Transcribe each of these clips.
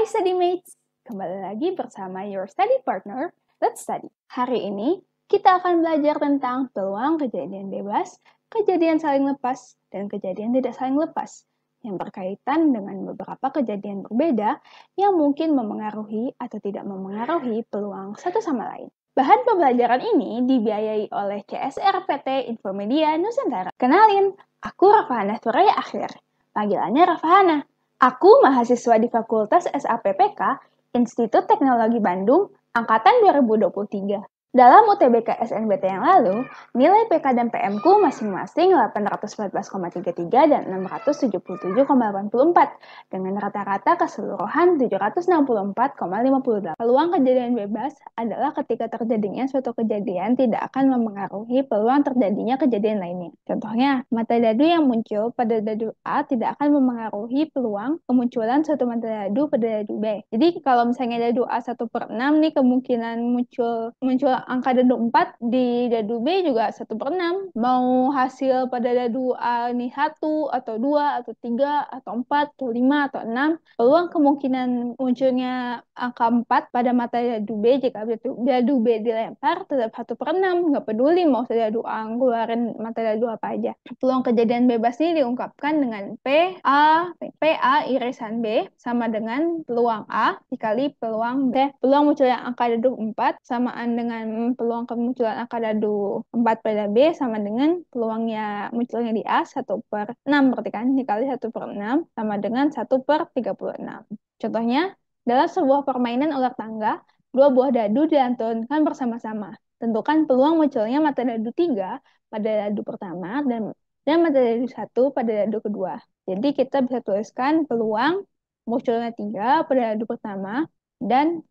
Study Mates, kembali lagi bersama your study partner, Let's Study. Hari ini kita akan belajar tentang peluang kejadian bebas, kejadian saling lepas, dan kejadian tidak saling lepas yang berkaitan dengan beberapa kejadian berbeda yang mungkin memengaruhi atau tidak memengaruhi peluang satu sama lain. Bahan pembelajaran ini dibiayai oleh CSR-PT Infomedia Nusantara. Kenalin, aku Rafahana Suraya Akhir. Panggilannya Rafahana. Aku mahasiswa di Fakultas SAPPK, Institut Teknologi Bandung, Angkatan 2023. Dalam UTBK SNBT yang lalu, nilai PK dan PM-ku masing-masing 814,33 dan 677,84 dengan rata-rata keseluruhan 764,58. Peluang kejadian bebas adalah ketika terjadinya suatu kejadian tidak akan memengaruhi peluang terjadinya kejadian lainnya. Contohnya, mata dadu yang muncul pada dadu A tidak akan memengaruhi peluang kemunculan suatu mata dadu pada dadu B. Jadi kalau misalnya dadu A 1/6 nih kemungkinan muncul angka dadu 4 di dadu B juga 1/6. Mau hasil pada dadu A ini 1 atau 2 atau 3 atau 4 atau 5 atau 6, peluang kemungkinan munculnya angka 4 pada mata dadu B jika dadu B dilempar tetap 1/6. Nggak peduli mau dadu A ngeluarin mata dadu apa aja. Peluang kejadian bebas ini diungkapkan dengan PA irisan B sama dengan peluang A dikali peluang B. Peluang munculnya angka dadu 4 samaan dengan peluang kemunculan angka dadu 4 pada B sama dengan peluangnya munculnya di A 1/6 berarti kan dikali 1/6 sama dengan 1/36. Contohnya, dalam sebuah permainan ular tangga, dua buah dadu dilantunkan bersama-sama. Tentukan peluang munculnya mata dadu 3 pada dadu pertama dan mata dadu 1 pada dadu kedua. Jadi kita bisa tuliskan peluang munculnya 3 pada dadu pertama dan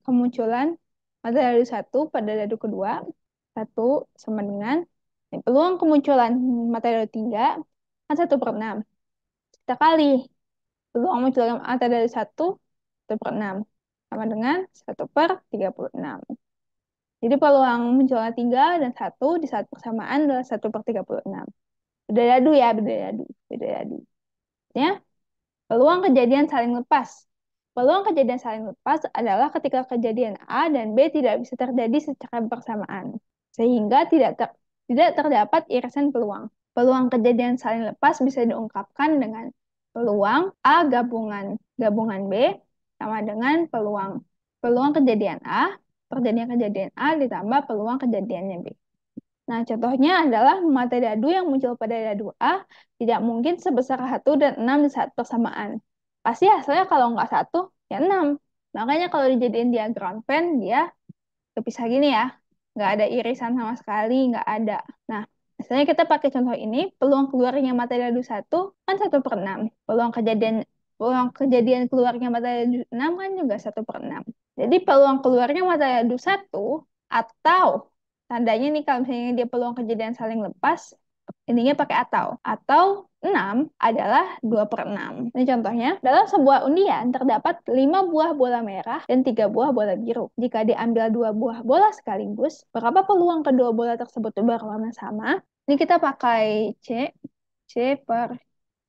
kemunculan mata dadu 1 pada dadu kedua, 1 sama dengan peluang kemunculan mata dadu 3 kan 1/6. Kita kali peluang munculnya mata dadu 1 1/6 sama dengan 1/36. Jadi peluang munculnya 3 dan 1 di saat persamaan adalah 1/36. Beda dadu ya, beda dadu. Ya, peluang kejadian saling lepas. Peluang kejadian saling lepas adalah ketika kejadian A dan B tidak bisa terjadi secara bersamaan, sehingga tidak terdapat irisan peluang. Peluang kejadian saling lepas bisa diungkapkan dengan peluang A gabungan B sama dengan peluang kejadian A, terjadinya kejadian A ditambah peluang kejadiannya B. Nah, contohnya adalah mata dadu yang muncul pada dadu A tidak mungkin sebesar 1 dan 6 di saat bersamaan. Pasti hasilnya kalau nggak 1, ya 6. Makanya kalau dijadiin diagram Venn, dia kepisah gini ya. Nggak ada irisan sama sekali, nggak ada. Nah, misalnya kita pakai contoh ini, peluang keluarnya mata dadu 1 kan 1/6. Peluang kejadian keluarnya mata dadu 6 kan juga 1/6. Jadi peluang keluarnya mata dadu 1 atau tandanya nih kalau misalnya dia peluang kejadian saling lepas, ininya pakai atau 6 adalah 2/6. Ini contohnya, dalam sebuah undian terdapat 5 buah bola merah dan 3 buah bola biru. Jika diambil 2 buah bola sekaligus, berapa peluang kedua bola tersebut berwarna sama? Ini kita pakai C per,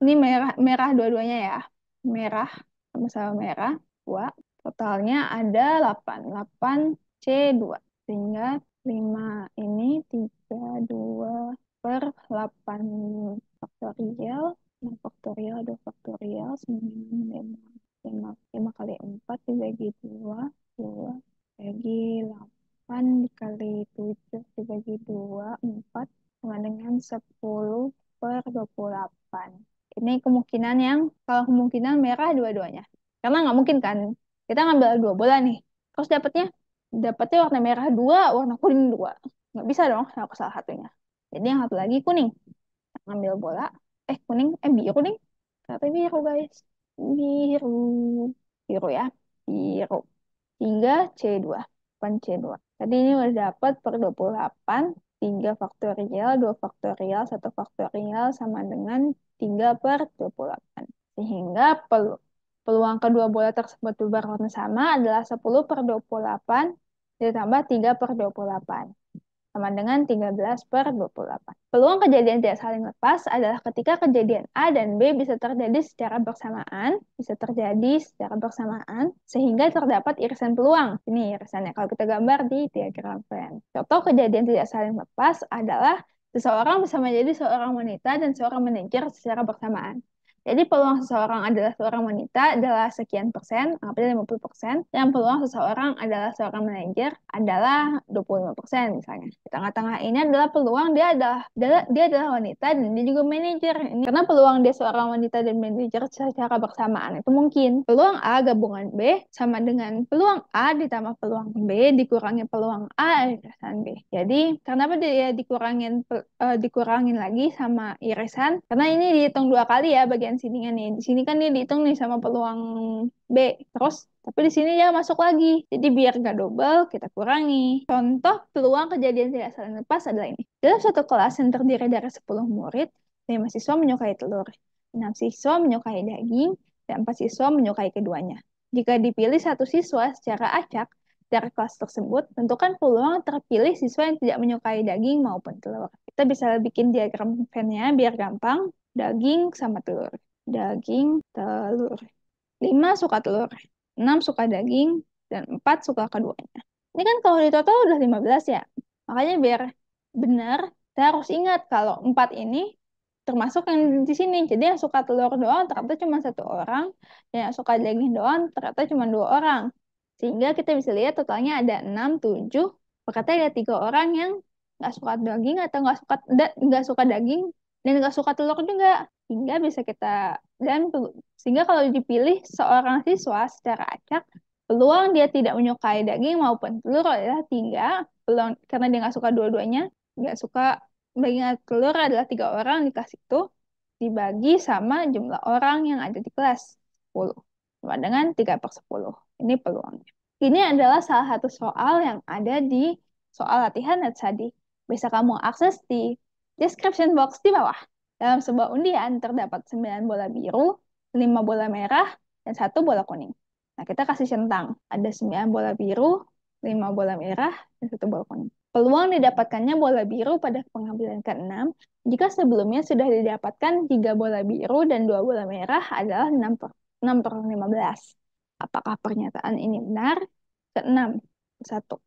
ini merah dua-duanya ya. Merah, sama-sama merah, 2. Totalnya ada 8 C2. Sehingga 5 ini 32/8 faktorial, 6 faktorial, 2 faktorial, 5 kali 4 dibagi 2 bagi 8 dikali 7 dibagi 2, 4, sama dengan 10/28. Ini kemungkinan kalau kemungkinan merah dua-duanya. Karena nggak mungkin kan, kita ngambil 2 bola nih, terus dapatnya warna merah 2, warna kuning 2. Nggak bisa dong sama salah satunya. Jadi yang satu lagi kuning. Ngambil bola, biru nih. Tapi biru guys. Biru ya. Biru. 3 C2. 8 C2. Tadi ini udah dapat per 28. 3 faktorial, 2 faktorial, 1 faktorial sama dengan 3/28. Sehingga peluang kedua bola tersebut berwarna sama adalah 10/28 ditambah 3/28. sama dengan 13/28. Peluang kejadian tidak saling lepas adalah ketika kejadian A dan B bisa terjadi secara bersamaan, sehingga terdapat irisan peluang. Ini irisannya kalau kita gambar di diagram Venn. Contoh kejadian tidak saling lepas adalah seseorang bisa menjadi seorang wanita dan seorang manajer secara bersamaan. Jadi peluang seseorang adalah seorang wanita adalah sekian persen, anggapnya 50%, dan peluang seseorang adalah seorang manajer adalah 25% misalnya. Di tengah-tengah ini adalah peluang dia adalah wanita dan dia juga manajer. Ini karena peluang dia seorang wanita dan manajer secara bersamaan itu mungkin. Peluang A gabungan B sama dengan peluang A ditambah peluang B dikurangi peluang A irisan B. Jadi kenapa dia dikurangin lagi sama irisan? Karena ini dihitung 2 kali ya bagian sininya nih. Di sini kan dia dihitung nih sama peluang B. Terus, tapi di sini dia masuk lagi. Jadi biar nggak double, kita kurangi. Contoh peluang kejadian tidak saling lepas adalah ini. Dalam suatu kelas yang terdiri dari 10 murid, 5 siswa menyukai telur, 6 siswa menyukai daging, dan 4 siswa menyukai keduanya. Jika dipilih satu siswa secara acak dari kelas tersebut, tentukan peluang terpilih siswa yang tidak menyukai daging maupun telur. Kita bisa bikin diagram Venn-nya biar gampang. Daging sama telur. Daging, telur. 5 suka telur, 6 suka daging, dan 4 suka keduanya. Ini kan kalau di total udah 15 ya. Makanya biar benar, kita harus ingat kalau 4 ini termasuk yang di sini. Jadi yang suka telur doang ternyata cuma 1 orang, dan yang suka daging doang ternyata cuma 2 orang. Sehingga kita bisa lihat totalnya ada 6, 7. Berarti ada 3 orang yang nggak suka daging atau nggak suka daging dan nggak suka telur juga. Sehingga kalau dipilih seorang siswa secara acak, peluang dia tidak menyukai daging maupun telur adalah 3. Peluang karena dia nggak suka dua-duanya, nggak suka daging atau telur adalah 3 orang di kelas itu dibagi sama jumlah orang yang ada di kelas 10. Sama dengan 3/10. Ini peluangnya. Ini adalah salah satu soal yang ada di soal latihan tadi. Bisa kamu akses di description box di bawah. Dalam sebuah undian terdapat 9 bola biru, 5 bola merah, dan 1 bola kuning. Nah, kita kasih centang. Ada 9 bola biru, 5 bola merah, dan 1 bola kuning. Peluang didapatkannya bola biru pada pengambilan ke-6 jika sebelumnya sudah didapatkan 3 bola biru dan 2 bola merah adalah 6/15. Apakah pernyataan ini benar? Ke-6. 1.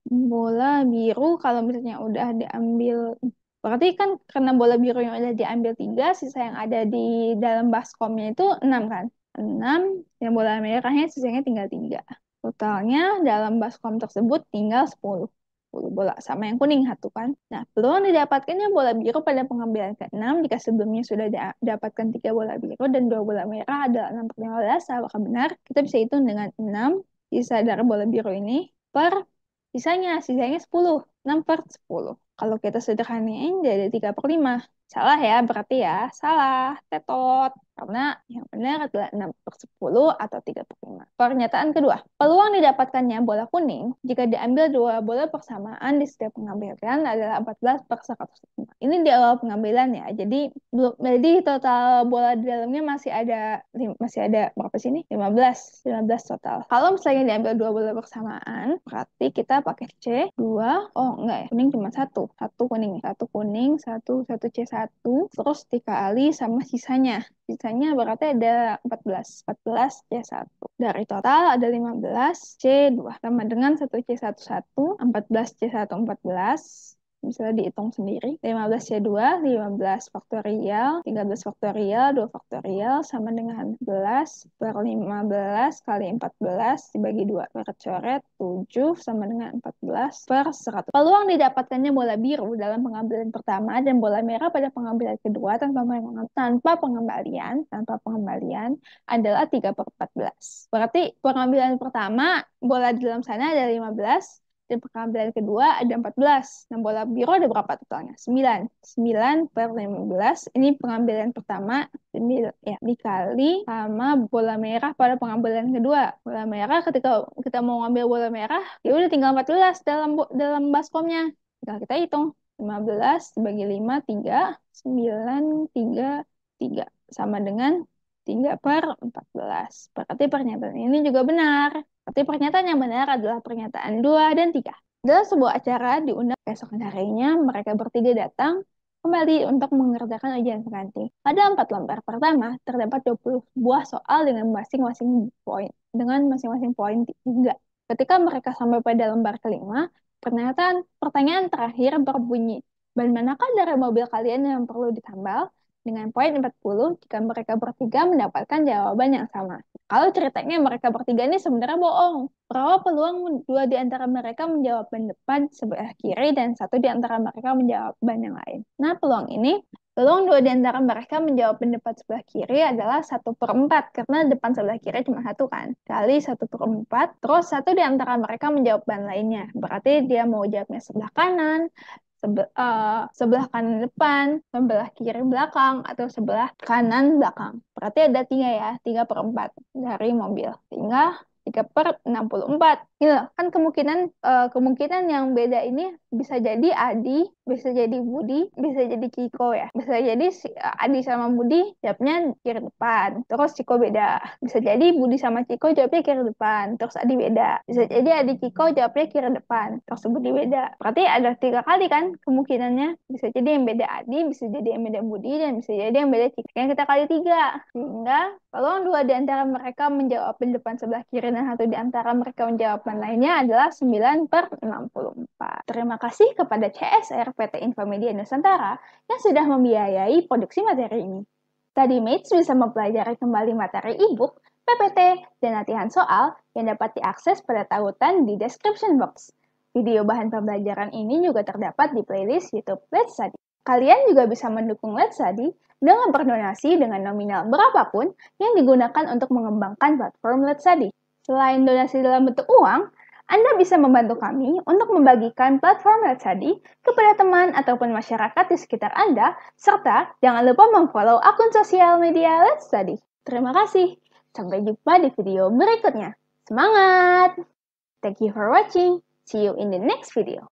Bola biru kalau misalnya udah diambil, berarti kan karena bola biru yang udah diambil 3, sisa yang ada di dalam baskomnya itu 6 kan? 6, yang bola merahnya sisanya tinggal 3. Totalnya dalam baskom tersebut tinggal 10 bola, sama yang kuning 1 kan. Nah, peluang didapatkannya bola biru pada pengambilan ke-6 jika sebelumnya sudah didapatkan 3 bola biru dan 2 bola merah adalah 6/15. Apakah benar? Kita bisa hitung dengan 6 sisa dari bola biru ini per sisanya 10. 6/10. Kalau kita sederhanain jadi 3/5. Salah ya, berarti ya. Salah. Tetot. Karena yang benar adalah 6/10 atau 3/5. Pernyataan kedua. Peluang didapatkannya bola kuning jika diambil 2 bola persamaan di setiap pengambilan adalah 14/105. Ini di awal pengambilan ya. Jadi total bola di dalamnya masih ada berapa sini? 15 total. Kalau misalnya diambil 2 bola persamaan, berarti kita pakai C2. Oh, enggak ya. Kuning cuma 1. 1 kuning. 1 kuning, 1 C1. Terus dikali sama sisanya. Sisanya berarti ada 14 C1. Dari total ada 15 C2. Sama dengan 1 C1 1, 14 C1 14. Bisa dihitung sendiri. 15 C2, 15 faktorial, 13 faktorial, 2 faktorial, sama dengan 11/15 kali 14 dibagi 2. Coret-coret, 7 sama dengan 14/100. Peluang didapatkannya bola biru dalam pengambilan pertama dan bola merah pada pengambilan kedua tanpa pengembalian adalah 3/14. Berarti pengambilan pertama, bola di dalam sana ada 15, dan pengambilan kedua ada 14. Nah, bola biru ada berapa totalnya? 9. 9/15. Ini pengambilan pertama ya, dikali sama bola merah pada pengambilan kedua. Bola merah ketika kita mau ngambil bola merah, ya udah tinggal 14 dalam baskomnya. Tinggal kita hitung. 15 dibagi 5, 3. 9, 3, 3. Sama dengan 3/14. Berarti pernyataan ini juga benar. Berarti pernyataan yang benar adalah pernyataan 2 dan 3. Dalam sebuah acara diundang keesokan harinya, mereka bertiga datang kembali untuk mengerjakan ujian pengganti. Pada 4 lembar pertama, terdapat 20 buah soal dengan masing-masing poin 3. Ketika mereka sampai pada lembar kelima, pertanyaan terakhir berbunyi, ban manakah dari mobil kalian yang perlu ditambal? Dengan poin 40, jika mereka bertiga mendapatkan jawaban yang sama. Kalau ceritanya mereka bertiga ini sebenarnya bohong. Berapa peluang dua di antara mereka menjawab ban depan sebelah kiri dan satu di antara mereka menjawab ban yang lain. Nah, peluang dua di antara mereka menjawab ban depan sebelah kiri adalah 1/4 karena depan sebelah kiri cuma satu kan. Kali 1/4, terus satu di antara mereka menjawab ban lainnya. Berarti dia mau jawabnya sebelah kanan, sebelah kanan depan, sebelah kiri belakang, atau sebelah kanan belakang. Berarti ada 3 ya, 3/4 dari mobil. Tinggal 3/64. Gitu. Kan kemungkinan yang beda ini bisa jadi Adi, bisa jadi Budi, bisa jadi Ciko ya. Bisa jadi Adi sama Budi jawabnya kiri depan. Terus Ciko beda. Bisa jadi Budi sama Ciko jawabnya kiri depan. Terus Adi beda. Bisa jadi Adi Ciko jawabnya kiri depan. Terus Budi beda. Berarti ada 3 kali kan kemungkinannya. Bisa jadi yang beda Adi, bisa jadi yang beda Budi, dan bisa jadi yang beda Ciko. Yang kita kali 3. Sehingga kalau 2 di antara mereka menjawab ban depan sebelah kiri dan 1 di antara mereka menjawab ban lainnya adalah 9/64. Terima kasih kepada CSR PT Infomedia Nusantara yang sudah membiayai produksi materi ini. StudyMates bisa mempelajari kembali materi e-book, PPT, dan latihan soal yang dapat diakses pada tautan di description box. Video bahan pembelajaran ini juga terdapat di playlist YouTube Let's Study. Kalian juga bisa mendukung Let's Study dengan berdonasi dengan nominal berapapun yang digunakan untuk mengembangkan platform Let's Study. Selain donasi dalam bentuk uang, Anda bisa membantu kami untuk membagikan platform Let's Study kepada teman ataupun masyarakat di sekitar Anda, serta jangan lupa memfollow akun sosial media Let's Study. Terima kasih. Sampai jumpa di video berikutnya. Semangat! Thank you for watching. See you in the next video.